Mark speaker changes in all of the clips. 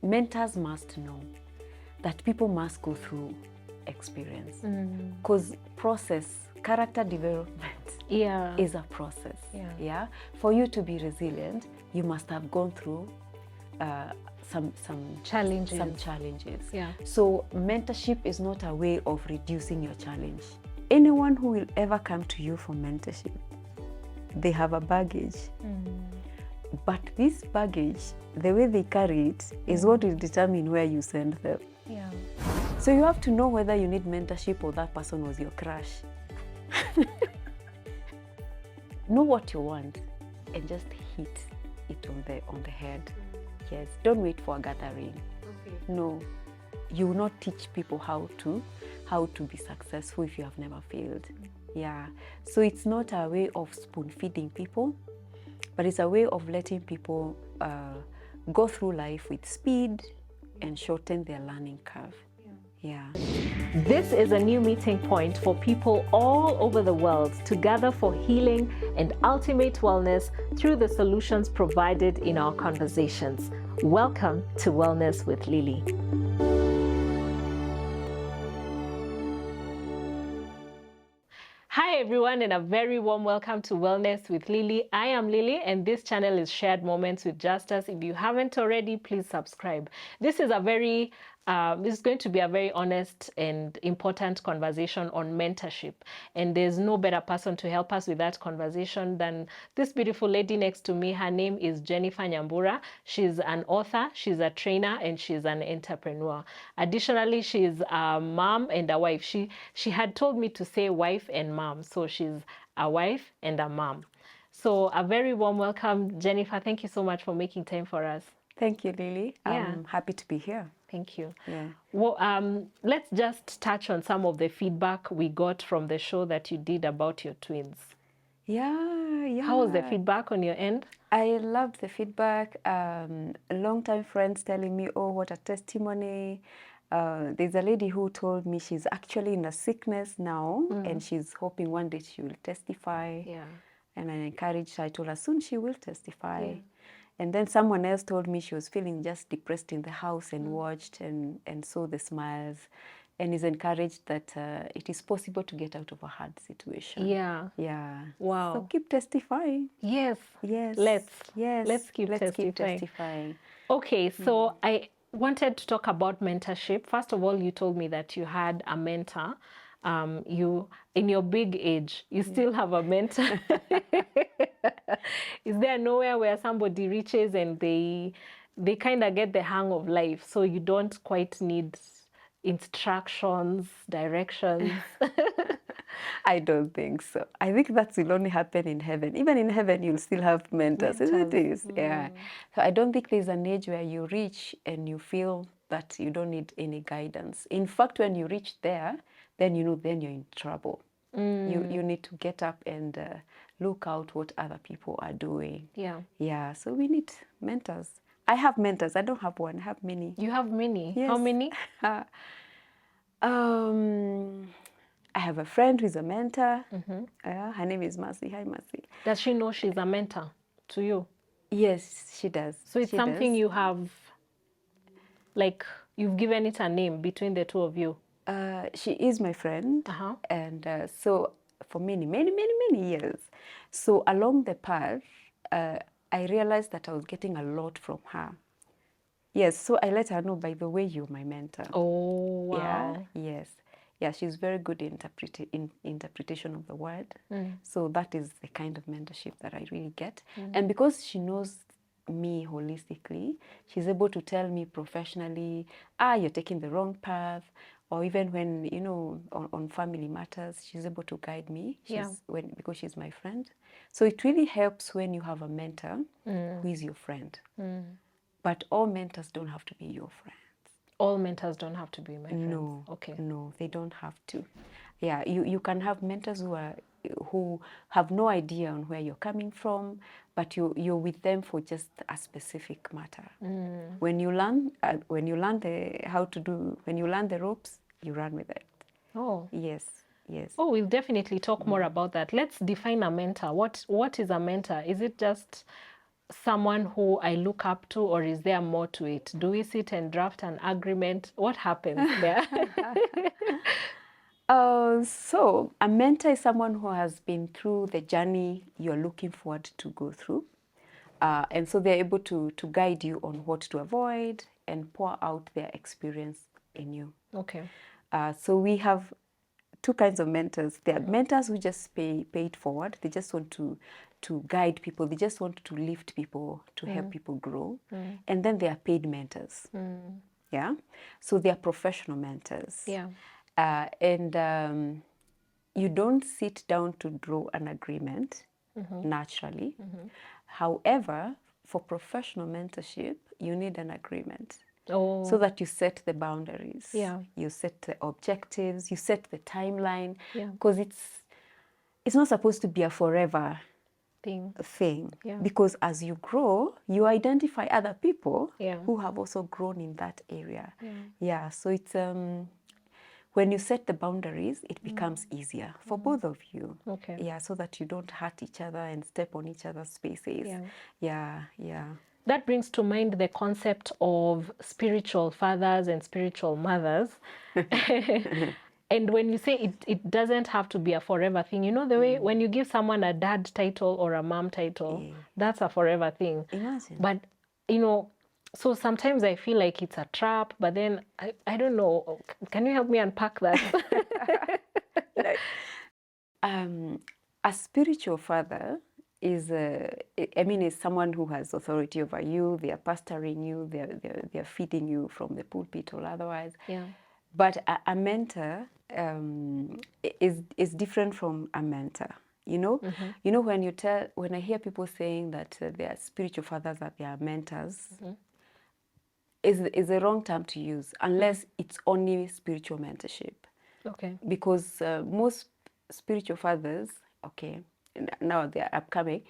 Speaker 1: mentors must know that people must go through experience, because character development is a process. For you to be resilient, you must have gone through some challenges. So mentorship is not a way of reducing your challenge. Anyone who will ever come to you for mentorship, they have a baggage. But this baggage, the way they carry it, is what will determine where you send them. So you have to know whether you need mentorship or that person was your crush. Know what you want and just hit it on the head. Yes, don't wait for a gathering. No, you will not teach people how to be successful if you have never failed. So it's not a way of spoon feeding people, but it's a way of letting people go through life with speed and shorten their learning curve.
Speaker 2: This is a new meeting point for people all over the world to gather for healing and ultimate wellness through the solutions provided in our conversations. Welcome to Wellness with Lily. Hi everyone, and a very warm welcome to Wellness with Lily. I am Lily and this channel is Shared Moments with Justus. If you haven't already, please subscribe. This is going to be a very honest and important conversation on mentorship. And there's no better person to help us with that conversation than this beautiful lady next to me. Her name is Jennifer Nyambura. She's an author, she's a trainer, and she's an entrepreneur. Additionally, she's a mom and a wife. She had told me to say wife and mom. So she's a wife and a mom. So a very warm welcome, Jennifer. Thank you so much for making time for us.
Speaker 1: Thank you, Lily. I'm happy to be here.
Speaker 2: Thank you. Well, let's just touch on some of the feedback we got from the show that you did about your twins. How was the feedback on your end?
Speaker 1: I loved the feedback. Long-time friends telling me, oh, what a testimony. There's a lady who told me she's actually in a sickness now and she's hoping one day she will testify. And I encouraged her. I told her soon she will testify. And then someone else told me she was feeling just depressed in the house and watched and saw the smiles and is encouraged that it is possible to get out of a hard situation. Wow. So keep testifying.
Speaker 2: Let's keep testifying. Okay, so I wanted to talk about mentorship. First of all, you told me that you had a mentor. You, in your big age, you still have a mentor. Is there nowhere where somebody reaches and they kind of get the hang of life, so you don't quite need instructions, directions?
Speaker 1: I don't think so. I think that will only happen in heaven. Even in heaven, you'll still have mentors, isn't it? So I don't think there's an age where you reach and you feel that you don't need any guidance. In fact, when you reach there, then you know, then you're in trouble. You need to get up and look out what other people are doing. So we need mentors. I have mentors. I don't have one. I have many.
Speaker 2: You have many?
Speaker 1: Yes.
Speaker 2: How many?
Speaker 1: I have a friend who's a mentor. Her name is Mercy. Hi, Mercy.
Speaker 2: Does she know she's a mentor to you?
Speaker 1: Yes, she does.
Speaker 2: So it's something you have, like, you've given it a name between the two of you?
Speaker 1: She is my friend, and so for many years. So along the path, I realized that I was getting a lot from her. Yes, so I let her know, by the way, you're my mentor.
Speaker 2: Oh, wow.
Speaker 1: She's very good in interpretation of the word. So that is the kind of mentorship that I really get. And because she knows me holistically, she's able to tell me professionally, you're taking the wrong path. Or even when, you know, on family matters, she's able to guide me because she's my friend. So it really helps when you have a mentor who is your friend. But all mentors don't have to be your friends.
Speaker 2: All mentors don't have to be my friends?
Speaker 1: No.
Speaker 2: Okay.
Speaker 1: No, they don't have to. You can have mentors who have no idea on where you're coming from, but you're with them for just a specific matter. When you learn the ropes, you run with it.
Speaker 2: Oh.
Speaker 1: Yes.
Speaker 2: Oh, we'll definitely talk more about that. Let's define a mentor. What is a mentor? Is it just someone who I look up to, or is there more to it? Do we sit and draft an agreement? What happens there?
Speaker 1: So a mentor is someone who has been through the journey you're looking forward to go through. And so they're able to guide you on what to avoid and pour out their experience in you.
Speaker 2: Okay.
Speaker 1: So we have two kinds of mentors. There are mentors who just pay it forward. They just want to guide people. They just want to lift people, to help people grow. And then there are paid mentors. Yeah. So they are professional mentors.
Speaker 2: Yeah.
Speaker 1: And you don't sit down to draw an agreement naturally. However, for professional mentorship, you need an agreement. So that you set the boundaries.
Speaker 2: Yeah.
Speaker 1: You set the objectives, you set the timeline.
Speaker 2: Yeah.
Speaker 1: Because it's not supposed to be a forever thing.
Speaker 2: Yeah.
Speaker 1: Because as you grow, you identify other people
Speaker 2: Yeah.
Speaker 1: who have also grown in that area.
Speaker 2: Yeah.
Speaker 1: Yeah. So it's when you set the boundaries, it becomes easier for both of you.
Speaker 2: Okay.
Speaker 1: Yeah, so that you don't hurt each other and step on each other's spaces.
Speaker 2: Yeah.
Speaker 1: Yeah, yeah.
Speaker 2: That brings to mind the concept of spiritual fathers and spiritual mothers. And when you say it doesn't have to be a forever thing, you know, the way when you give someone a dad title or a mom title, that's a forever thing.
Speaker 1: Imagine.
Speaker 2: But, you know, so sometimes I feel like it's a trap, but then I don't know. Can you help me unpack that?
Speaker 1: A spiritual father is someone who has authority over you. They are pastoring you. They are feeding you from the pulpit or otherwise.
Speaker 2: Yeah.
Speaker 1: But a mentor is different from a mentor. You know, you know when I hear people saying that they are spiritual fathers, that they are mentors, is the wrong term to use unless it's only spiritual mentorship.
Speaker 2: Okay.
Speaker 1: Because most spiritual fathers, okay, now they are upcoming,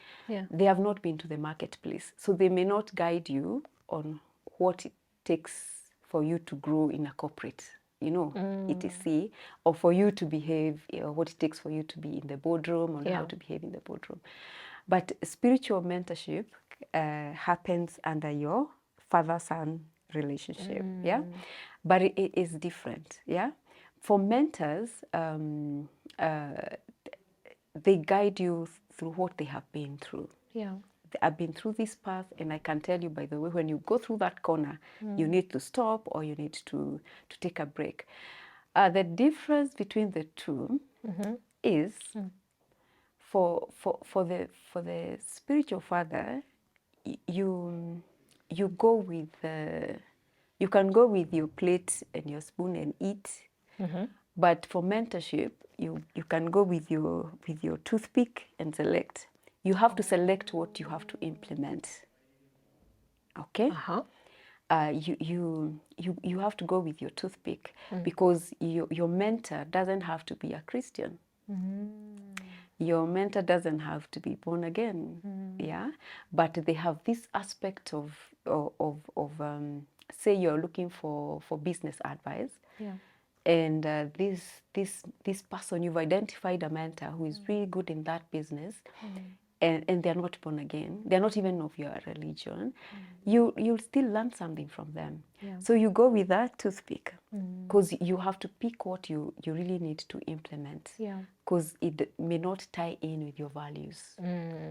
Speaker 1: they have not been to the marketplace. So they may not guide you on what it takes for you to grow in a corporate, you know, etc., or for you to behave, or what it takes for you to be in the boardroom, or how to behave in the boardroom. But spiritual mentorship happens under your father-son relationship, yeah? But it is different, yeah? For mentors, they guide you through what they have been through.
Speaker 2: Yeah.
Speaker 1: I've been through this path, and I can tell you, by the way, when you go through that corner, you need to stop or you need to take a break. The difference between the two is for the spiritual father, you go with you can go with your plate and your spoon and eat. But for mentorship, you can go with your toothpick and select. You have to select what you have to implement. Okay? You have to go with your toothpick because your mentor doesn't have to be a Christian. Your mentor doesn't have to be born again. Yeah, but they have this aspect of say you're looking for business advice. Yeah. And this person, you've identified a mentor who is really good in that business, and they're not born again. They're not even of your religion. You'll still learn something from them. Yeah. So you go with that toothpick because you have to pick what you really need to implement. Yeah. Because it may not tie in with your values.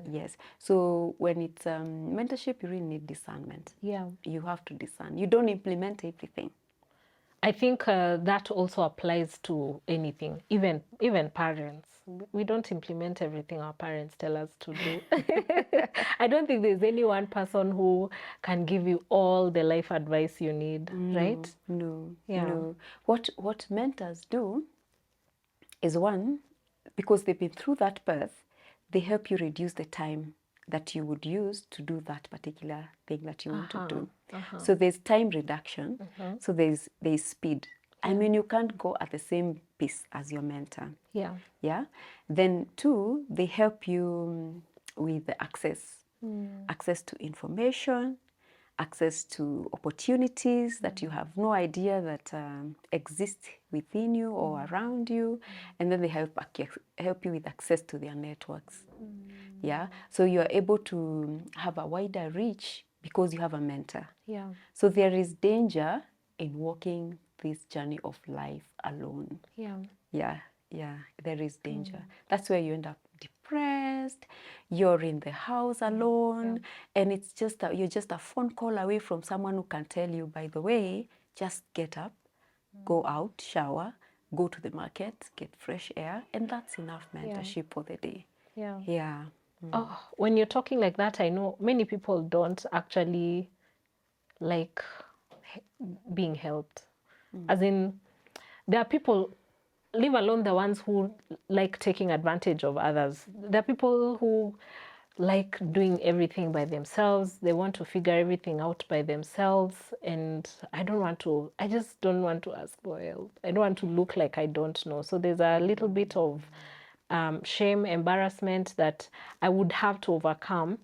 Speaker 1: Yes. So when it's mentorship, you really need discernment. Yeah. You have to discern. You don't implement everything.
Speaker 2: I think that also applies to anything, even parents. We don't implement everything our parents tell us to do. I don't think there's any one person who can give you all the life advice you need, right?
Speaker 1: No, no. What mentors do is, one, because they've been through that birth, they help you reduce the time that you would use to do that particular thing that you want to do. So there's time reduction. So there's speed. I mean, you can't go at the same pace as your mentor. Yeah. Yeah. Then two, they help you with the access to information, access to opportunities that you have no idea that exist within you or around you, and then they help you with access to their networks. Yeah, so you are able to have a wider reach because you have a mentor.
Speaker 2: Yeah.
Speaker 1: So there is danger in walking this journey of life alone.
Speaker 2: Yeah.
Speaker 1: Yeah, yeah, there is danger. That's where you end up depressed. You're in the house alone, and it's just you're just a phone call away from someone who can tell you, by the way, just get up, go out, shower, go to the market, get fresh air, and that's enough mentorship for the day.
Speaker 2: Yeah.
Speaker 1: Yeah.
Speaker 2: Oh, when you're talking like that, I know many people don't actually like being helped. As in, there are people, leave alone the ones who like taking advantage of others. There are people who like doing everything by themselves. They want to figure everything out by themselves. And I just don't want to ask for help. I don't want to look like I don't know. So there's a little bit of shame, embarrassment that I would have to overcome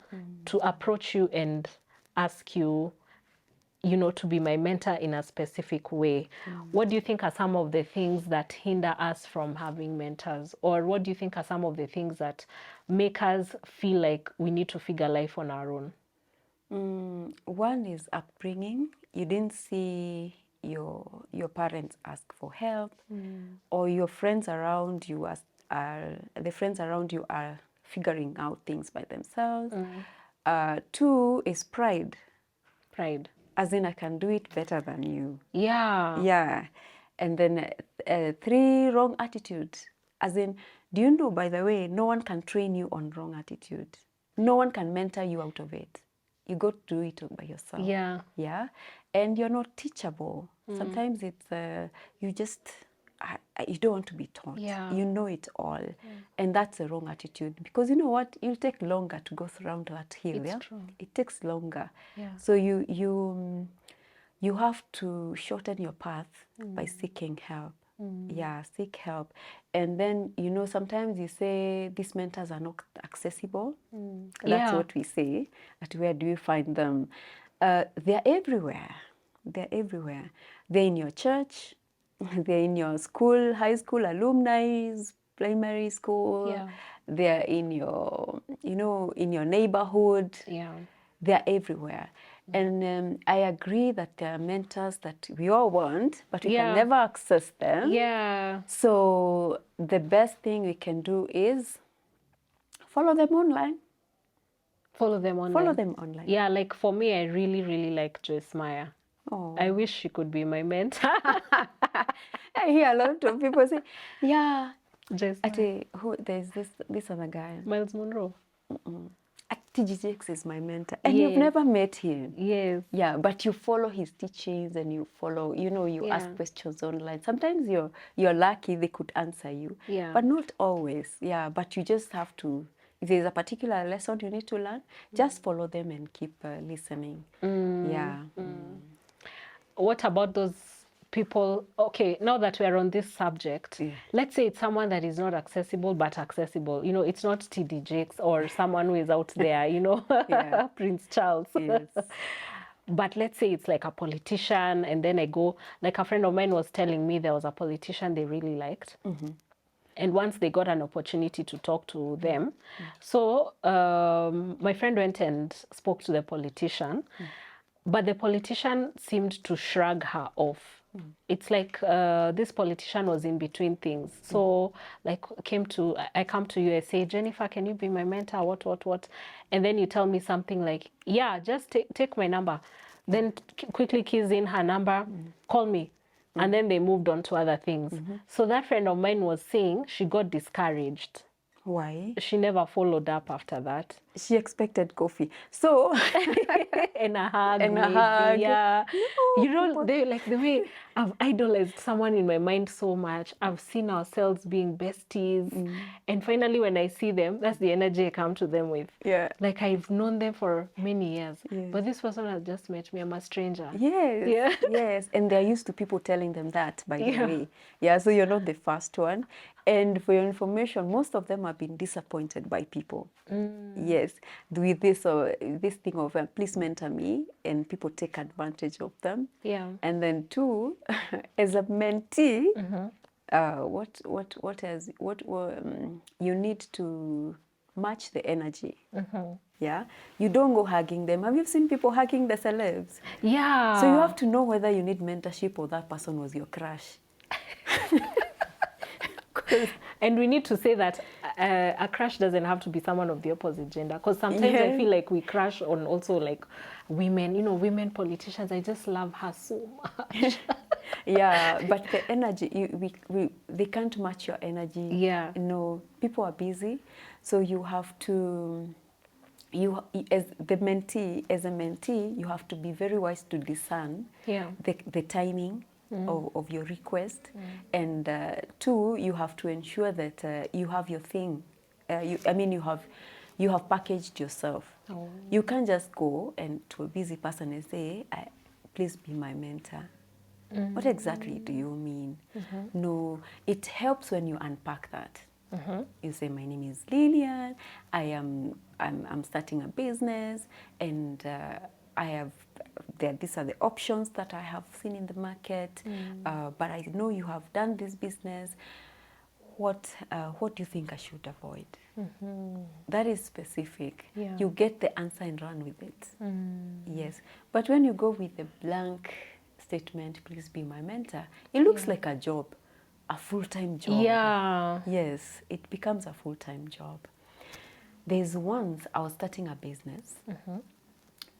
Speaker 2: to approach you and ask you, to be my mentor in a specific way. What do you think are some of the things that hinder us from having mentors? Or what do you think are some of the things that make us feel like we need to figure life on our own?
Speaker 1: One is upbringing. You didn't see your parents ask for help, or your friends around you are figuring out things by themselves. Two is pride.
Speaker 2: Pride.
Speaker 1: As in, I can do it better than you.
Speaker 2: Yeah.
Speaker 1: Yeah. And then three, wrong attitude. As in, do you know, by the way, no one can train you on wrong attitude. No one can mentor you out of it. You got to do it by yourself.
Speaker 2: Yeah.
Speaker 1: Yeah. And you're not teachable. Sometimes it's, you don't want to be taught.
Speaker 2: Yeah.
Speaker 1: You know it all. And that's a wrong attitude. Because you know what? It'll take longer to go around that hill.
Speaker 2: It's
Speaker 1: yeah?
Speaker 2: true.
Speaker 1: It takes longer.
Speaker 2: Yeah.
Speaker 1: So you have to shorten your path by seeking help. Yeah, seek help. And then, sometimes you say these mentors are not accessible. That's what we say. But where do you find them? They're everywhere. They're everywhere. They're in your church. They're in your school, high school alumni, primary school.
Speaker 2: Yeah.
Speaker 1: They're in your, in your neighborhood.
Speaker 2: Yeah.
Speaker 1: They're everywhere. And I agree that there are mentors that we all want, but we can never access them.
Speaker 2: Yeah.
Speaker 1: So the best thing we can do is follow them online.
Speaker 2: Follow them online.
Speaker 1: Follow them online.
Speaker 2: Yeah, like for me, I really, really like Joyce Meyer.
Speaker 1: Oh.
Speaker 2: I wish she could be my mentor.
Speaker 1: I hear a lot of people say, yeah.
Speaker 2: Joyce Meyer.
Speaker 1: There's this other guy.
Speaker 2: Miles Monroe.
Speaker 1: TGX is my mentor. And you've never met him.
Speaker 2: Yes.
Speaker 1: Yeah, but you follow his teachings and you follow, you ask questions online. Sometimes you're lucky they could answer you.
Speaker 2: Yeah.
Speaker 1: But not always. Yeah, but you just have to, if there's a particular lesson you need to learn, just follow them and keep listening. Yeah.
Speaker 2: What about those people? Okay, now that we're on this subject, let's say it's someone that is not accessible but accessible. It's not TD Jakes or someone who is out there, Prince Charles.
Speaker 1: Yes.
Speaker 2: But let's say it's like a politician, and then I go, like a friend of mine was telling me there was a politician they really liked. And once they got an opportunity to talk to them, so my friend went and spoke to the politician, but the politician seemed to shrug her off. It's like this politician was in between things. So like I come to you, I say, Jennifer, can you be my mentor? What? And then you tell me something like, yeah, just take my number. Then quickly keys in her number, call me. And then they moved on to other things. So that friend of mine was saying she got discouraged.
Speaker 1: Why?
Speaker 2: She never followed up after that.
Speaker 1: She expected coffee. So
Speaker 2: and a hug.
Speaker 1: And a hug.
Speaker 2: Yeah.
Speaker 1: No,
Speaker 2: they like the way I've idolized someone in my mind so much. I've seen ourselves being besties. And finally when I see them, that's the energy I come to them with.
Speaker 1: Yeah.
Speaker 2: Like I've known them for many years.
Speaker 1: Yes.
Speaker 2: But this person has just met me. I'm a stranger.
Speaker 1: Yes.
Speaker 2: Yeah.
Speaker 1: Yes. And they're used to people telling them that, by the way. Yeah, so you're not the first one. And for your information, most of them have been disappointed by people. Yes, with this thing of please mentor me, and people take advantage of them.
Speaker 2: Yeah.
Speaker 1: And then two, as a mentee, you need to match the energy. Yeah, you don't go hugging them. Have you seen people hugging the celebs?
Speaker 2: Yeah.
Speaker 1: So you have to know whether you need mentorship or that person was your crush.
Speaker 2: And we need to say that a crush doesn't have to be someone of the opposite gender, because sometimes I feel like we crush on also like women, women politicians. I just love her so much.
Speaker 1: Yeah, but the energy, they can't match your energy.
Speaker 2: Yeah.
Speaker 1: People are busy, so you have to, as a mentee, you have to be very wise to discern the timing of your request, and two, you have to ensure that you have your thing. You have packaged yourself. Oh. You can't just go and to a busy person and say, please be my mentor. What exactly do you mean? No, it helps when you unpack that. You say, my name is Lillian, I'm starting a business, and these are the options that I have seen in the market, but I know you have done this business. What do you think I should avoid? That is specific. Yeah. You get the answer and run with it. Yes, but when you go with a blank statement, please be my mentor, it looks like a job, a full-time job.
Speaker 2: Yeah.
Speaker 1: Yes, it becomes a full-time job. There's once I was starting a business,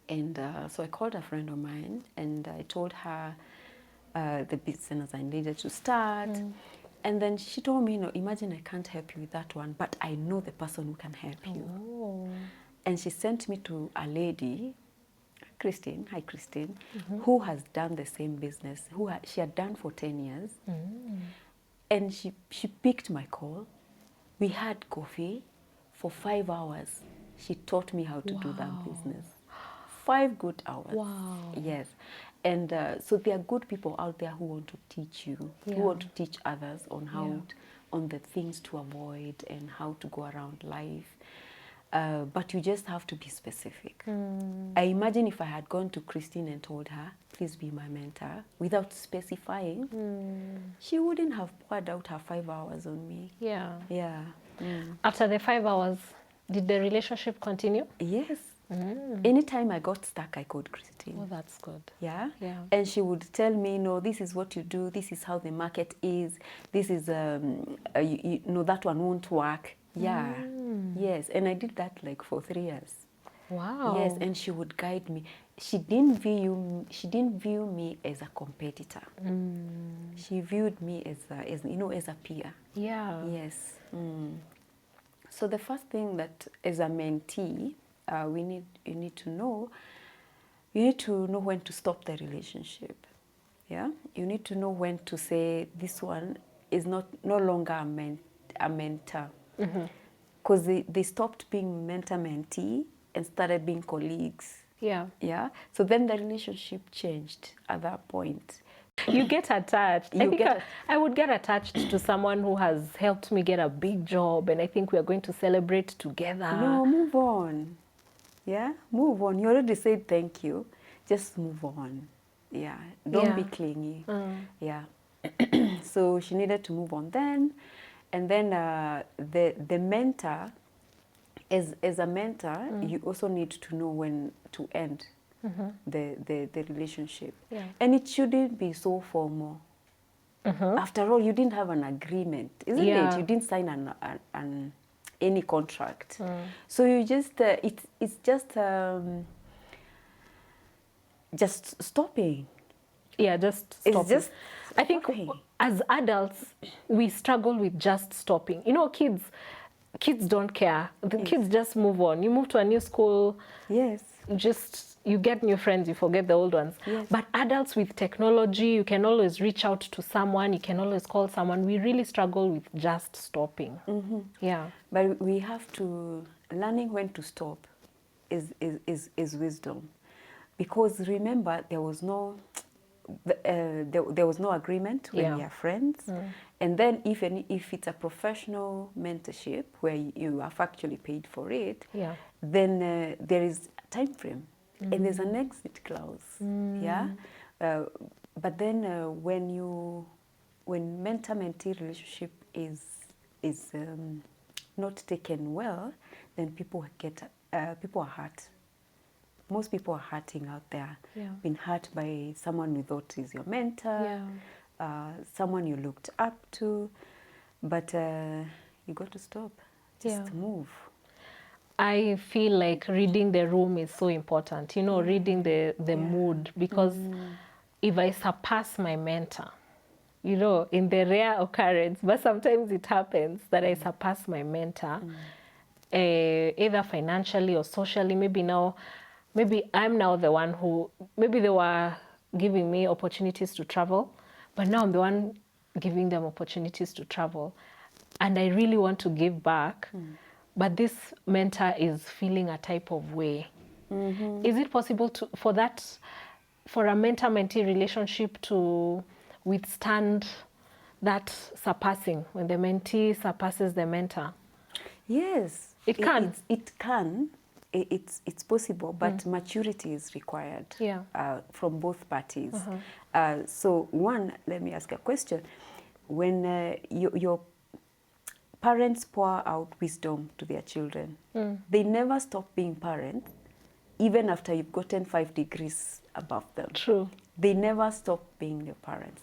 Speaker 1: and so I called a friend of mine, and I told her the business I needed to start. And then she told me, imagine I can't help you with that one, but I know the person who can help you. Oh. And she sent me to a lady, Christine, hi Christine, who has done the same business, she had done for 10 years. And she picked my call. We had coffee for 5 hours. She taught me how to do that business. 5 good hours.
Speaker 2: Wow.
Speaker 1: Yes. And so there are good people out there who want to teach you, who want to teach others on how, on the things to avoid and how to go around life. But you just have to be specific. I imagine if I had gone to Christine and told her, please be my mentor, without specifying, she wouldn't have poured out her 5 hours on me.
Speaker 2: Yeah.
Speaker 1: Yeah.
Speaker 2: After the 5 hours, did the relationship continue?
Speaker 1: Yes. Anytime I got stuck, I called Christine.
Speaker 2: Oh, that's good.
Speaker 1: Yeah? Yeah. And she would tell me, no, this is what you do, this is how the market is, this is, that one won't work. Yeah. Yes. And I did that like for 3 years.
Speaker 2: Wow.
Speaker 1: Yes. And she would guide me. She didn't view me as a competitor. She viewed me as a peer.
Speaker 2: Yeah.
Speaker 1: Yes. So the first thing that as a mentee, you need to know when to stop the relationship. Yeah. You need to know when to say this one is no longer a mentor. Because they stopped being mentor-mentee and started being colleagues.
Speaker 2: Yeah.
Speaker 1: Yeah. So then the relationship changed at that point.
Speaker 2: You get attached. I would get attached to someone who has helped me get a big job, and I think we are going to celebrate together.
Speaker 1: No, move on. Yeah, move on. You already said thank you. Just move on. Yeah, don't be clingy. Yeah. So she needed to move on then. And then the mentor, as a mentor, you also need to know when to end the relationship. Yeah. And it shouldn't be so formal. After all, you didn't have an agreement, isn't it? You didn't sign any contract. So you just, it's just stopping.
Speaker 2: Yeah, just stopping. It's just I think as adults, we struggle with just stopping. Kids don't care. The kids just move on. You move to a new school.
Speaker 1: Yes.
Speaker 2: You get new friends, you forget the old ones. Yes. But adults with technology, you can always reach out to someone, you can always call someone. We really struggle with just stopping. Yeah.
Speaker 1: But we have to, learning when to stop is wisdom. Because remember, there was no agreement when we are friends. And then if it's a professional mentorship where you have actually paid for it, then there is a time frame and there's an exit clause. Yeah. But then when mentor-mentee relationship is not taken well, then people are hurt. Most people are hurting out there.
Speaker 2: Yeah.
Speaker 1: Been hurt by someone you thought is your mentor, someone you looked up to, but you got to stop. Just move.
Speaker 2: I feel like reading the room is so important, you know, reading the mood, because if I surpass my mentor, you know, in the rare occurrence, but sometimes it happens that I surpass my mentor, either financially or socially. Maybe I'm now the one who, maybe they were giving me opportunities to travel, but now I'm the one giving them opportunities to travel. And I really want to give back, but this mentor is feeling a type of way. Is it possible for a mentor-mentee relationship to withstand that surpassing, when the mentee surpasses the mentor?
Speaker 1: Yes.
Speaker 2: It can.
Speaker 1: It can. It's possible, but maturity is required from both parties. So one, let me ask a question. When your parents pour out wisdom to their children, they never stop being parents, even after you've gotten 5 degrees above them.
Speaker 2: True.
Speaker 1: They never stop being your parents.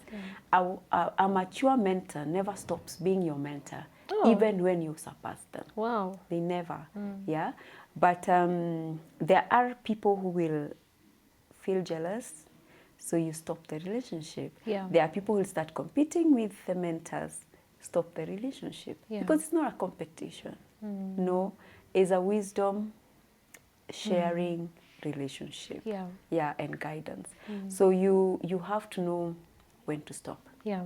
Speaker 1: A mature mentor never stops being your mentor, even when you surpass them.
Speaker 2: Wow.
Speaker 1: They never, yeah. But there are people who will feel jealous, so you stop the relationship.
Speaker 2: Yeah.
Speaker 1: There are people who will start competing with the mentors, stop the relationship. Because it's not a competition. No, it's a wisdom sharing relationship. Yeah, and guidance. So you have to know when to stop. Yeah,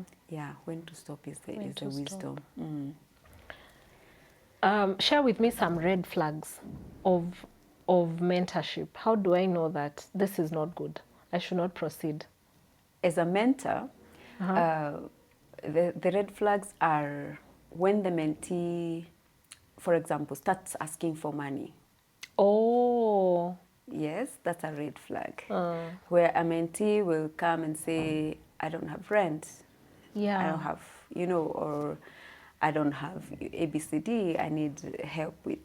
Speaker 1: when to stop is the wisdom.
Speaker 2: Share with me some red flags of mentorship. How do I know that this is not good? I should not proceed.
Speaker 1: As a mentor, the red flags are when the mentee, for example, starts asking for money.
Speaker 2: Oh.
Speaker 1: Yes, that's a red flag. Where a mentee will come and say, I don't have rent.
Speaker 2: Yeah.
Speaker 1: I don't have, or I don't have ABCD. I need help with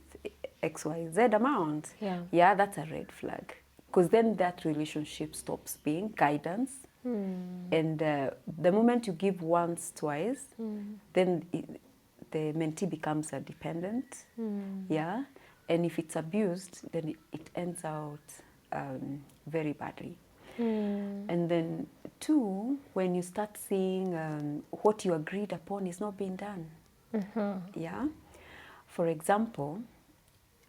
Speaker 1: XYZ amount. Yeah, that's a red flag. Because then that relationship stops being guidance. And the moment you give once, twice, then the mentee becomes a dependent. Yeah. And if it's abused, then it ends out very badly. And then 2, when you start seeing what you agreed upon is not being done. Yeah. For example,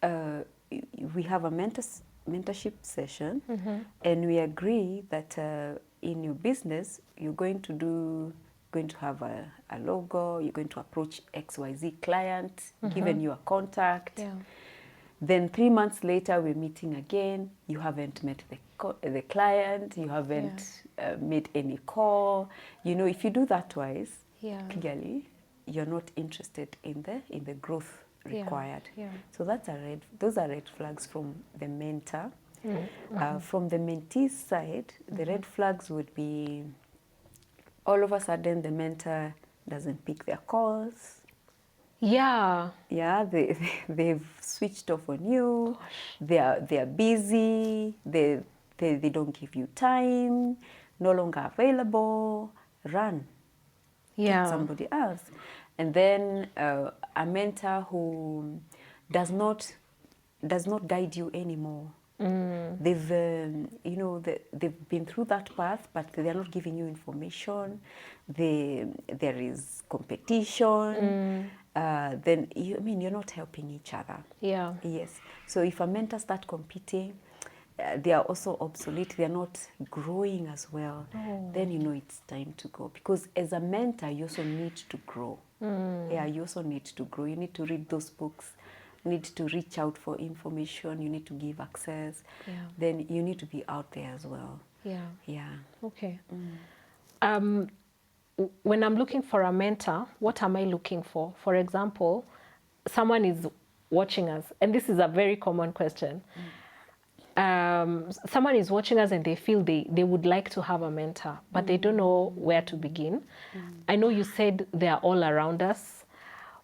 Speaker 1: we have a mentorship session, and we agree that in your business, you're going to have a logo, you're going to approach XYZ client, given you a contact. Then 3 months later, we're meeting again. You haven't met the client. You haven't made any call. If you do that twice, clearly you're not interested in the growth required. So those are red flags from the mentor. From the mentee's side, the red flags would be all of a sudden the mentor doesn't pick their calls. Yeah, they've switched off on you. Gosh. They're busy. They don't give you time. No longer available. Run. Get somebody else. And then a mentor who does not guide you anymore. They've they've been through that path, but they're not giving you information. There is competition. Then you're not helping each other. Yeah. Yes. So if a mentor starts competing, they are also obsolete. They are not growing as well. Then it's time to go, because as a mentor you also need to grow. Yeah, you also need to grow. You need to read those books. You need to reach out for information. You need to give access. Then you need to be out there as well. Yeah.
Speaker 2: Okay. When I'm looking for a mentor, what am I looking for? For example, someone is watching us, and this is a very common question. Someone is watching us and they feel they would like to have a mentor, but they don't know where to begin. I know you said they are all around us.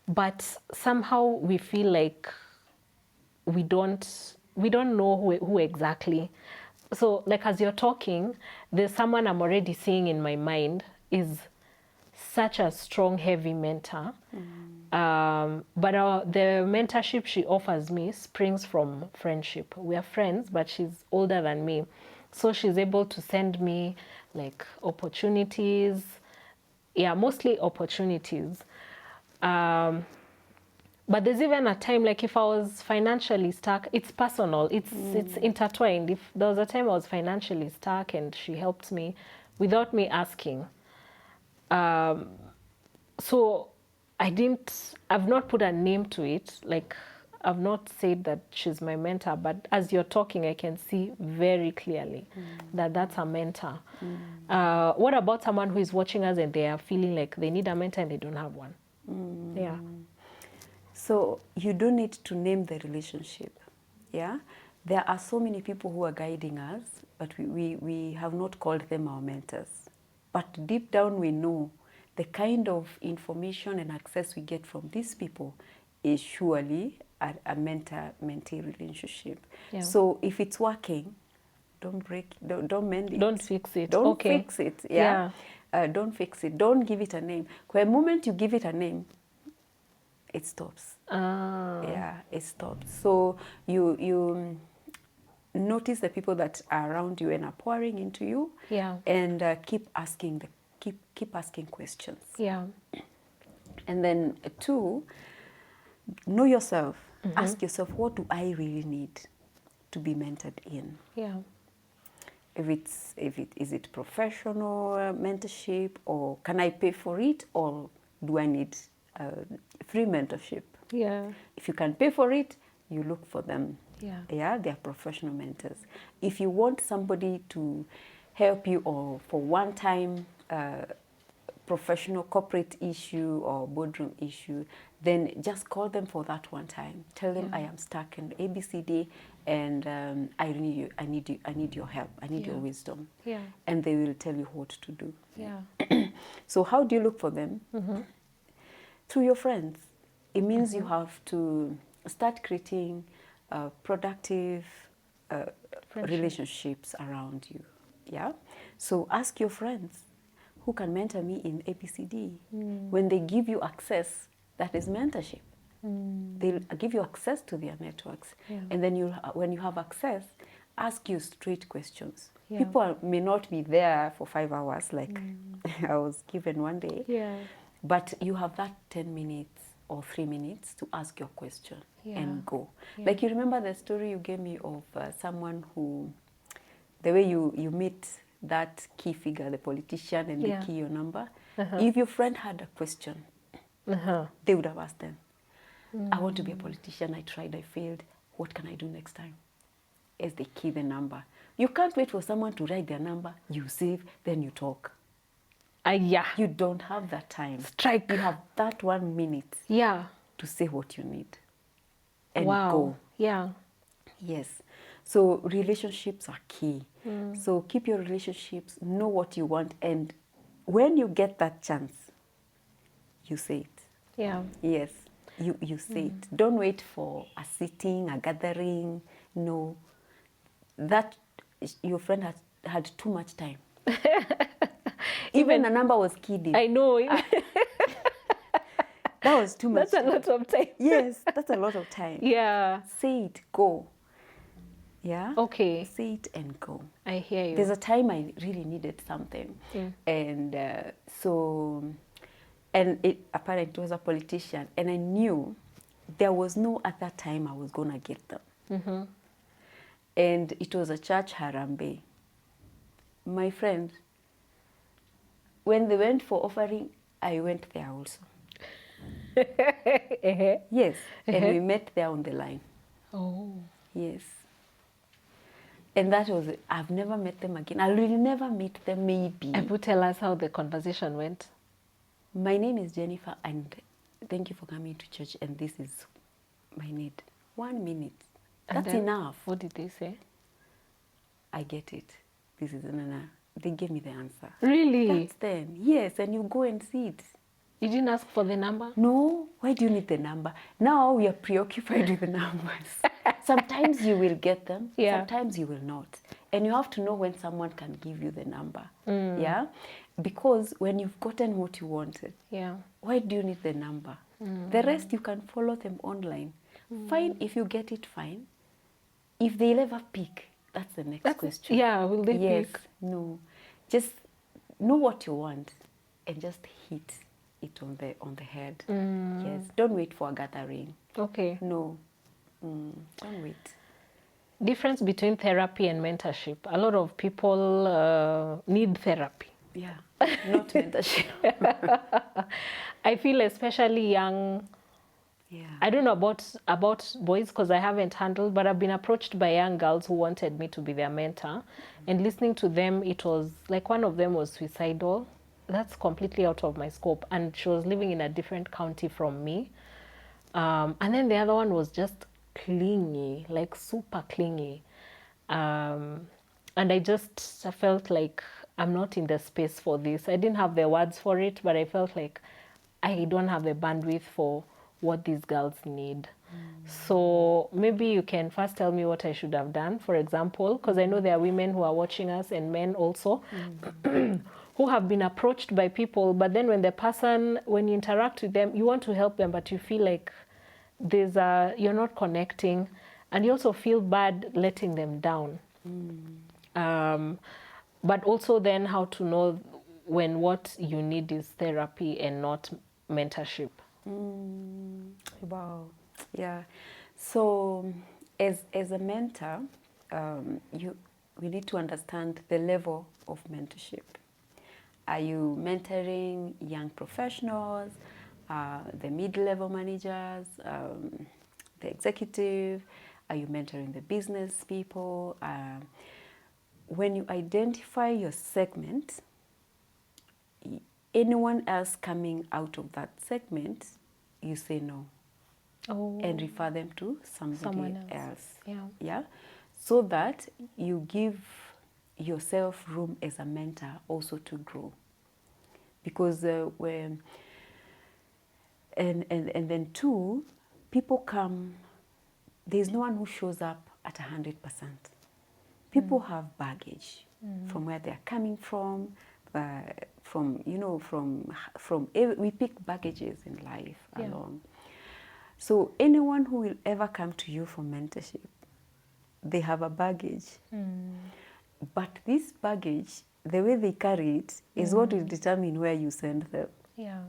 Speaker 2: but somehow we feel like we don't know who exactly. So like as you're talking, there's someone I'm already seeing in my mind is such a strong, heavy mentor. But the mentorship she offers me springs from friendship. We are friends, but she's older than me. So she's able to send me like opportunities. Yeah, mostly opportunities. But there's even a time, like if I was financially stuck, it's personal, it's intertwined. If there was a time I was financially stuck and she helped me without me asking. So I've not put a name to it. Like I've not said that she's my mentor, but as you're talking, I can see very clearly that that's a mentor. What about someone who is watching us and they are feeling like they need a mentor and they don't have one? Yeah.
Speaker 1: So you don't need to name the relationship, yeah? There are so many people who are guiding us, but we have not called them our mentors. But deep down we know the kind of information and access we get from these people is surely a mentor-mentee relationship. Yeah. So if it's working, don't mend it.
Speaker 2: Don't fix it.
Speaker 1: Don't fix it, yeah? Don't fix it. Don't give it a name. The moment you give it a name, it stops. Yeah, it stops. So you notice the people that are around you and are pouring into you.
Speaker 2: Yeah.
Speaker 1: And keep asking questions.
Speaker 2: Yeah.
Speaker 1: And then 2, know yourself. Ask yourself, what do I really need to be mentored in?
Speaker 2: Yeah.
Speaker 1: Is it professional mentorship, or can I pay for it, or do I need free mentorship?
Speaker 2: Yeah.
Speaker 1: If you can pay for it, you look for them.
Speaker 2: Yeah.
Speaker 1: Yeah, they are professional mentors. If you want somebody to help you or for one time professional corporate issue or boardroom issue, then just call them for that one time. Tell them I am stuck in ABCD and I need your help. I need your wisdom.
Speaker 2: Yeah.
Speaker 1: And they will tell you what to do.
Speaker 2: Yeah.
Speaker 1: So how do you look for them? Through your friends. It means you have to start creating productive relationships around you. Yeah. So ask your friends, who can mentor me in ABCD? When they give you access, that is mentorship. They'll give you access to their networks. Yeah. And then when you have access, ask you straight questions. Yeah. People may not be there for 5 hours like I was given one day. Yeah. But you have that 10 minutes or 3 minutes to ask your question and go. Yeah. Like you remember the story you gave me of someone who, the way you meet that key figure, the politician, and they key your number. If your friend had a question, they would have asked them, I want to be a politician, I tried, I failed, what can I do next time? As they key the number. You can't wait for someone to write their number, you save, then you talk. You don't have that time.
Speaker 2: Strike.
Speaker 1: You have that 1 minute to say what you need and go.
Speaker 2: Yeah.
Speaker 1: Yes. So relationships are key. So keep your relationships, know what you want, and when you get that chance, you say it. Yeah. Yes, you say it. Don't wait for a sitting, a gathering. No, that your friend had too much time. Even a number was keyed in.
Speaker 2: I know.
Speaker 1: That was too much.
Speaker 2: That's a lot of time.
Speaker 1: Yes, that's a lot of time. Yeah. Say it, go. Yeah. Okay. Say it and go.
Speaker 2: I hear you.
Speaker 1: There's a time I really needed something, and apparently it was a politician, and I knew there was no other time I was gonna get them. And it was a church harambe. My friend, when they went for offering, I went there also. Yes, and we met there on the line. Oh. Yes. And that was it. I've never met them again. I will never meet them, maybe.
Speaker 2: And would tell us how the conversation went.
Speaker 1: My name is Jennifer, and thank you for coming to church, and this is my need. 1 minute. That's enough.
Speaker 2: What did they say?
Speaker 1: I get it. This is Nana. They gave me the answer.
Speaker 2: Really?
Speaker 1: That's then. Yes, and you go and see it.
Speaker 2: You didn't ask for the number?
Speaker 1: No. Why do you need the number? Now we are preoccupied with the numbers. Sometimes you will get them, sometimes you will not. And you have to know when someone can give you the number. Yeah? Because when you've gotten what you wanted, why do you need the number? The rest you can follow them online. Fine, if you get it, fine. If they'll ever pick, that's the next question.
Speaker 2: Yeah, will they pick?
Speaker 1: No. Just know what you want and just hit it on the head. Yes. Don't wait for a gathering.
Speaker 2: Okay.
Speaker 1: No. Don't wait.
Speaker 2: Difference between therapy and mentorship. A lot of people need therapy.
Speaker 1: Yeah, not mentorship.
Speaker 2: I feel especially young. Yeah. I don't know about boys because I haven't handled, but I've been approached by young girls who wanted me to be their mentor. And listening to them, it was like one of them was suicidal. That's completely out of my scope. And she was living in a different county from me. And then the other one was just clingy, like super clingy. And I felt like I'm not in the space for this. I didn't have the words for it, but I felt like I don't have the bandwidth for what these girls need. So maybe you can first tell me what I should have done, for example, because I know there are women who are watching us and men also who have been approached by people, but then when you interact with them, you want to help them, but you feel like you're not connecting, and you also feel bad letting them down. But also then how to know when what you need is therapy and not mentorship.
Speaker 1: Wow. Yeah. So as a mentor, we need to understand the level of mentorship. Are you mentoring young professionals, the mid-level managers, the executive? Are you mentoring the business people? When you identify your segment, anyone else coming out of that segment, you say no. And refer them to somebody else. Yeah. So that you give yourself room as a mentor also to grow. Because and then two, people come, there's no one who shows up at 100%. People have baggage from where they're coming from, we pick baggages in life along. So anyone who will ever come to you for mentorship, they have a baggage. But this baggage, the way they carry it, is what will determine where you send them.
Speaker 2: Yeah.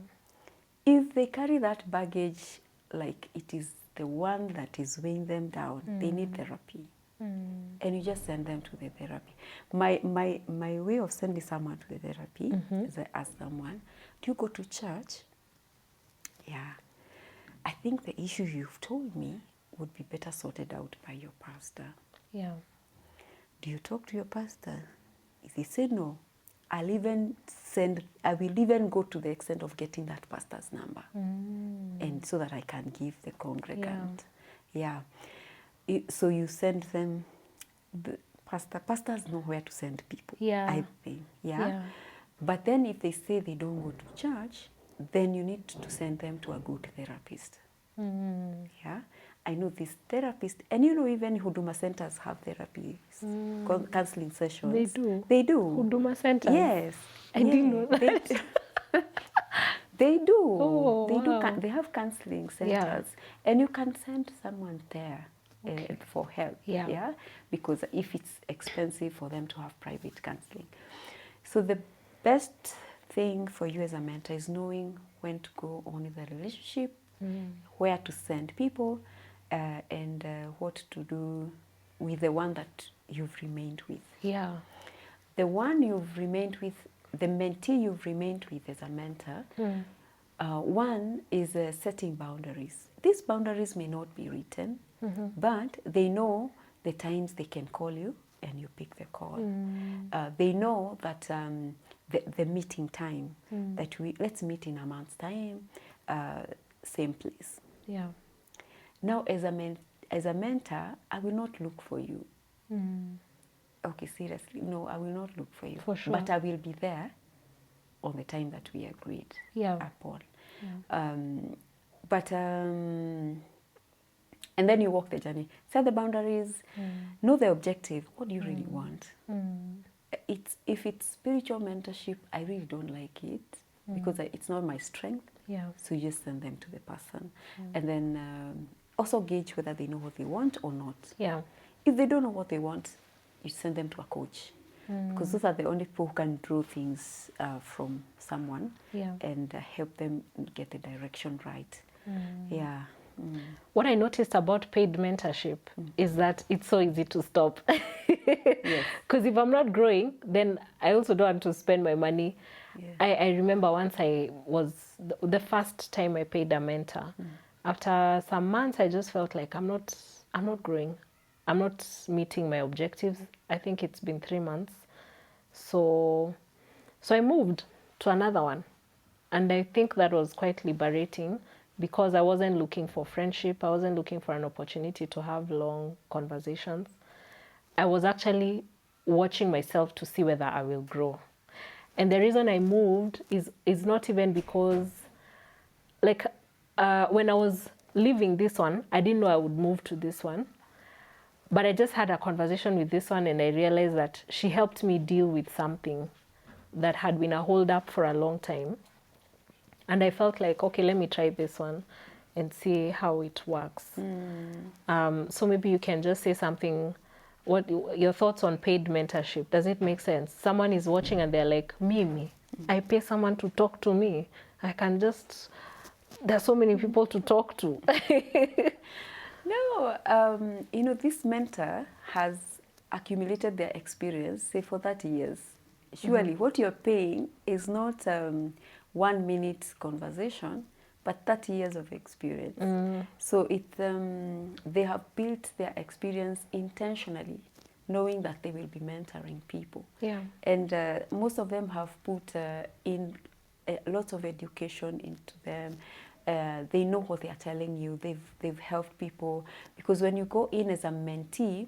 Speaker 1: If they carry that baggage like it is the one that is weighing them down, they need therapy. And you just send them to the therapy. My way of sending someone to the therapy is I ask someone, do you go to church? Yeah. I think the issue you've told me would be better sorted out by your pastor.
Speaker 2: Yeah.
Speaker 1: Do you talk to your pastor? If they say no, I will even go to the extent of getting that pastor's number. And so that I can give the congregant. Yeah. So you send them, pastors know where to send people, I think. Yeah? But then if they say they don't go to church, then you need to send them to a good therapist. Yeah? I know this therapist, and even Huduma centers have therapy, counseling sessions.
Speaker 2: They do?
Speaker 1: They do.
Speaker 2: Huduma centers?
Speaker 1: Yes.
Speaker 2: I didn't know that.
Speaker 1: They do.
Speaker 2: Oh, wow.
Speaker 1: They have counseling centers. And you can send someone there for help. Yeah? Because if it's expensive for them to have private counseling. So the best thing for you as a mentor is knowing when to go on with the relationship, where to send people, and what to do with the one that you've remained with.
Speaker 2: Yeah.
Speaker 1: The one you've remained with, the mentee you've remained with as a mentor, one is setting boundaries. These boundaries may not be written, but they know the times they can call you and you pick the call. They know that the meeting time, that let's meet in a month's time, same place.
Speaker 2: Yeah.
Speaker 1: Now, as a mentor, I will not look for you. Okay, seriously, no, I will not look for you.
Speaker 2: For sure.
Speaker 1: But I will be there on the time that we agreed upon. And then you walk the journey, set the boundaries, know the objective. What do you really want? If it's spiritual mentorship, I really don't like it because it's not my strength. So you just send them to the person. And then also gauge whether they know what they want or not. If they don't know what they want, you send them to a coach. Because those are the only people who can draw things from someone and help them get the direction right.
Speaker 2: What I noticed about paid mentorship is that it's so easy to stop. Because if I'm not growing, then I also don't want to spend my money. I remember once I was, the first time I paid a mentor, after some months I just felt like I'm not growing. I'm not meeting my objectives. I think it's been 3 months. So I moved to another one. And I think that was quite liberating because I wasn't looking for friendship. I wasn't looking for an opportunity to have long conversations. I was actually watching myself to see whether I will grow. And the reason I moved is not even because, like, when I was leaving this one, I didn't know I would move to this one. But I just had a conversation with this one and I realized that she helped me deal with something that had been a hold up for a long time. And I felt like, okay, let me try this one and see how it works. So maybe you can just say something, what your thoughts on paid mentorship. Does it make sense? Someone is watching and they're like, Mimi, I pay someone to talk to me. I can just, there's so many people to talk to.
Speaker 1: No, you know, this mentor has accumulated their experience, say, for 30 years. Surely what you're paying is not 1 minute conversation, but 30 years of experience. So they have built their experience intentionally, knowing that they will be mentoring people. And most of them have put in lots of education into them. They know what they are telling you. They've helped people. Because when you go in as a mentee,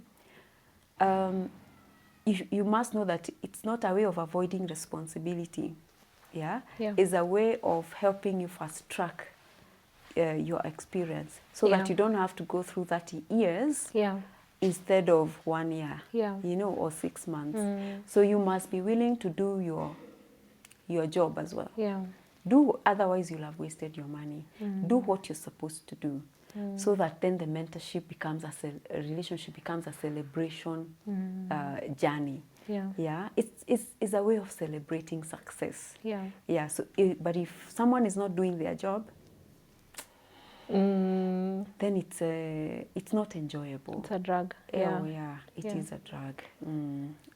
Speaker 1: you must know that it's not a way of avoiding responsibility. It's a way of helping you fast track your experience so that you don't have to go through 30 years instead of 1 year, you know, or 6 months. So you must be willing to do your job as well. Do, otherwise you'll have wasted your money. Do what you're supposed to do, so that then the mentorship becomes a relationship becomes a celebration journey. It's a way of celebrating success. So but if someone is not doing their job, then it's not enjoyable.
Speaker 2: It's a drag.
Speaker 1: It is a drag.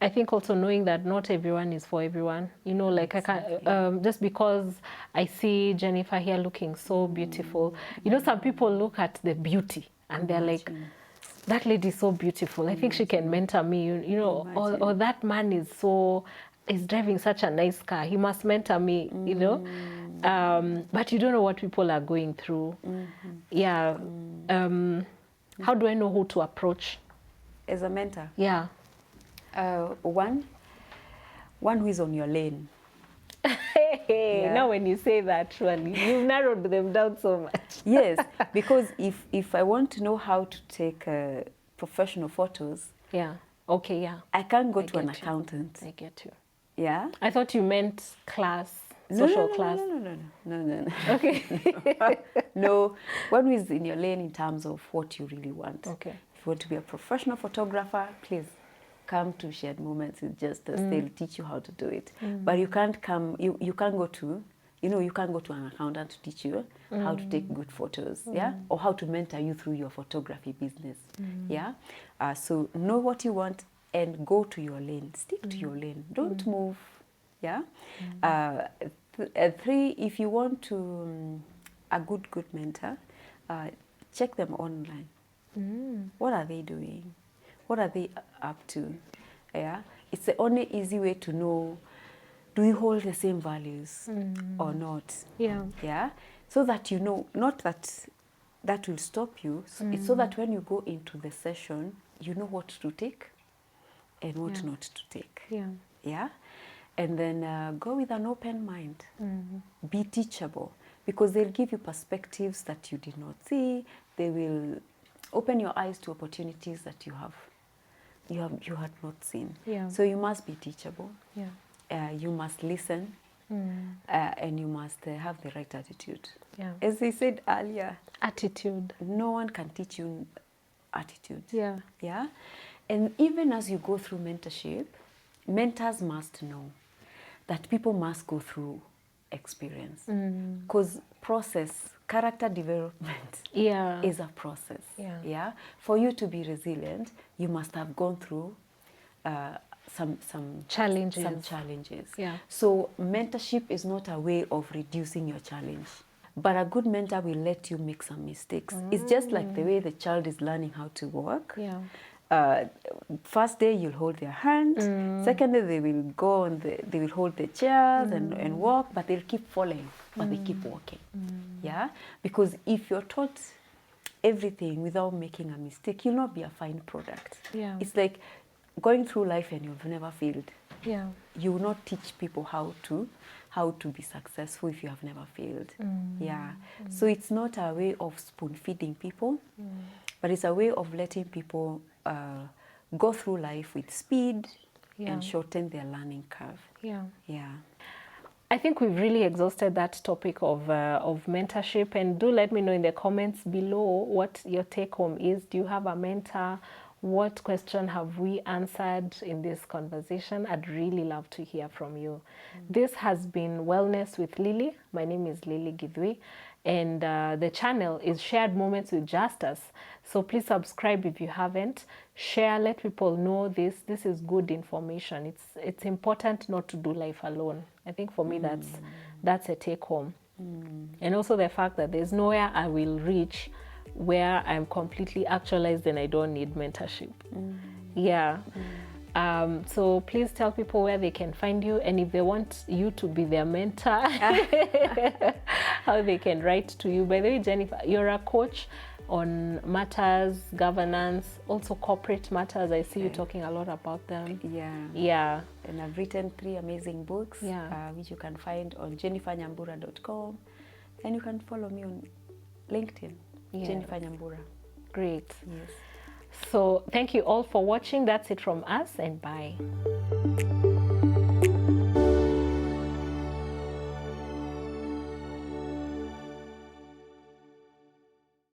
Speaker 2: I think also knowing that not everyone is for everyone. You know, like I can't just because I see Jennifer here looking so beautiful. You know, some people look at the beauty and they're like, that lady is so beautiful. I think she can mentor me. You know, or that man is driving such a nice car. He must mentor me. You know. But you don't know what people are going through. How do I know who to approach
Speaker 1: as a mentor? One who is on your lane.
Speaker 2: Now when you say that, surely you've narrowed them down so much.
Speaker 1: Yes, because if I want to know how to take professional photos, I can't go to an accountant.
Speaker 2: I get you.
Speaker 1: I
Speaker 2: thought you meant class. Social class.
Speaker 1: No.
Speaker 2: Okay.
Speaker 1: No, one is in your lane in terms of what you really want.
Speaker 2: Okay.
Speaker 1: If you want to be a professional photographer, please come to Shared Moments with Justus. They'll teach you how to do it. But you can't come. You can't go to. You can't go to an accountant to teach you how to take good photos. Or how to mentor you through your photography business. So know what you want and go to your lane. Stick to your lane. Don't move. 3, if you want to a good mentor, check them online. What are they doing? What are they up to? It's the only easy way to know, do you hold the same values or not? So that you know, not that will stop you. It's so that when you go into the session, you know what to take and what not to take. And then go with an open mind. Be teachable. because they'll give you perspectives that you did not see. They will open your eyes to opportunities that you had not seen.
Speaker 2: Yeah.
Speaker 1: So you must be teachable.
Speaker 2: Yeah.
Speaker 1: You must listen, and you must have the right attitude.
Speaker 2: Yeah.
Speaker 1: As I said earlier,
Speaker 2: attitude.
Speaker 1: No one can teach you attitude.
Speaker 2: Yeah.
Speaker 1: Yeah. And even as you go through mentorship, mentors must know that people must go through experience, because character development is a process. Yeah. For you to be resilient, you must have gone through some challenges.
Speaker 2: Yeah.
Speaker 1: So mentorship is not a way of reducing your challenge, but a good mentor will let you make some mistakes. It's just like the way the child is learning how to walk.
Speaker 2: Yeah.
Speaker 1: First day you'll hold their hand. Second day they will go on they will hold the chairs and walk, but they'll keep falling, but they keep walking. Yeah, because if you're taught everything without making a mistake, you'll not be a fine product.
Speaker 2: Yeah.
Speaker 1: It's like going through life and you've never failed.
Speaker 2: Yeah.
Speaker 1: You will not teach people how to be successful if you have never failed. Yeah. So it's not a way of spoon feeding people, but it's a way of letting people go through life with speed and shorten their learning curve.
Speaker 2: Yeah.
Speaker 1: Yeah.
Speaker 2: I think we've really exhausted that topic of mentorship, and do let me know in the comments below what your take home is. Do you have a mentor? What question have we answered in this conversation? I'd really love to hear from you. This has been Wellness with Lily. My name is Lily Githui, and the channel is Shared Moments with Justus. So please subscribe if you haven't. Share, let people know this. This is good information. It's important not to do life alone. I think for me that's a take home. And also the fact that there's nowhere I will reach where I'm completely actualized and I don't need mentorship. Yeah. So please tell people where they can find you, and if they want you to be their mentor, how they can write to you. By the way, Jennifer, you're a coach on matters, governance, also corporate matters. I see you talking a lot about them. Yeah.
Speaker 1: And I've written 3 amazing books, which you can find on jennifernyambura.com, and you can follow me on LinkedIn. Jennifer Nyambura.
Speaker 2: Great.
Speaker 1: Yes.
Speaker 2: So thank you all for watching. That's it from us, and bye.